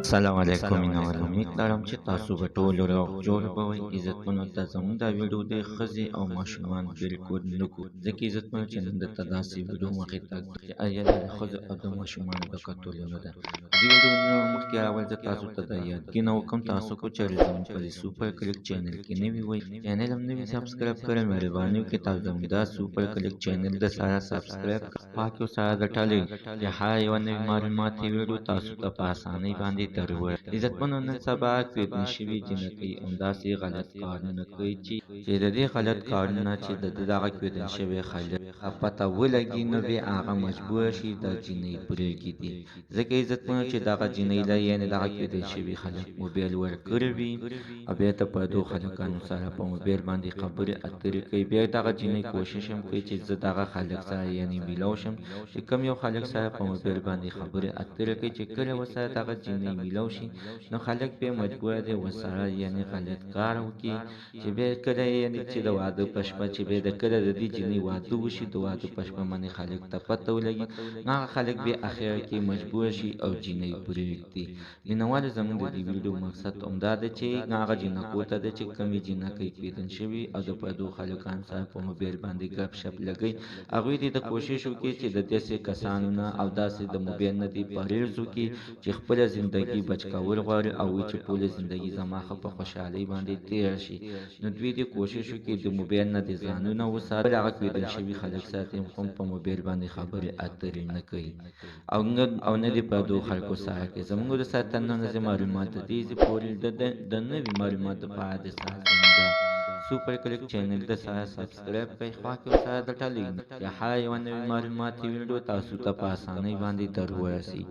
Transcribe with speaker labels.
Speaker 1: السلام علیکم مینوال امید لرم چې تاسو به ټول روغ جوړ به وئ. عزتمنو ته زموږ دا ویډیو د ښځې او ماشومان بالکل نه ګوري، ځکه عزتمنو چې نن درته داسې ویډیو مخې ته ږدم چې آیا دا د ښځو او د ماشومانو د کتلو نه ده. د ویډیو نه مخکې اول زه تاسو ته دا یادګینه وکړم، تاسو کو چېرې زموږ په دې سوپر کلیک چینل کې نوي وئ، چینل هم نوي سبسکرایب کړئ، مهرباني وکړئ تاسو زموږ دا سوپر کلیک چینل د سره سبسکرایب کړئ، پاک او سره ګټلې چې هر یوه نوې معلوماتي ویډیو تاسو ته په اسانۍ باندې درور. عزتمنو نن سبا کېدن شوي جنکۍ همداسې غلط کارونه کوي چې د دې غلط کارونه چې د دغه کېدن شوي خلک پته ولګي نو بیا هغه مجبور شي د جینۍ پرېږدي، ځکه عزتمنو چې دغه جینۍ له یعنې دغه کېدل شوي خلک موبایل ورکړی وي او بیا ته په دو خلکانو سره په موبایل باندې خبرې اترې کوي. بیا دغه جینۍ کوشش هم کوي چې زه دغه خلک سره یعنې میلاو شم، چې کوم یو خلک سره په موبایل باندې خبرې اترې کوي چې کله ورسره دغه جینۍ میلاو شي نو خلک بیا مجبور دی ورسره یعنې غلط کار وکړي، چې بیا کله یعنې چې د واده په شپه چې بیا د کله د دې جینۍ واده وشي د واده په شپه باندې خلک ته پته ولګي نو هغه خلک بیا اخر کې مجبور شي او جینۍ پرېږدي. مینوالو زموږ د دې ویډیو مقصد همدا ده چې هغه جینکو ته ده چې کمې جینکۍ کېدن شوي او د پردو خلکانو سره په موبایل باندې ګپ شپ لګوي، هغوی دې د کوشش وکړي چې د داسې کسانو نه او داسې د موبایل نه دې پرهیز وکړي چې خپله زندګي بچ کول غواړي او وایي چې ټوله زندګي زما ښه په خوشحالۍ باندې تېره شي، نو دوی دې کوشش وکړي د موبایل نه دې ځانونه وساتي، هغه کېدل شوي خلک سره هم په موبایل باندې خبرې اترې نه کوي او نه دې پردو خلکو سره کوي. زموږ د ساتنه معلومات د دې پورې د نوي معلوماتو په اړه د سوپر کلیک چینل د سره سبسکرایب کړئ، خوا کې ورسره د ټلې چې هر یوه نوې معلوماتي ویډیو تاسو ته په اسانۍ باندې در ورسي.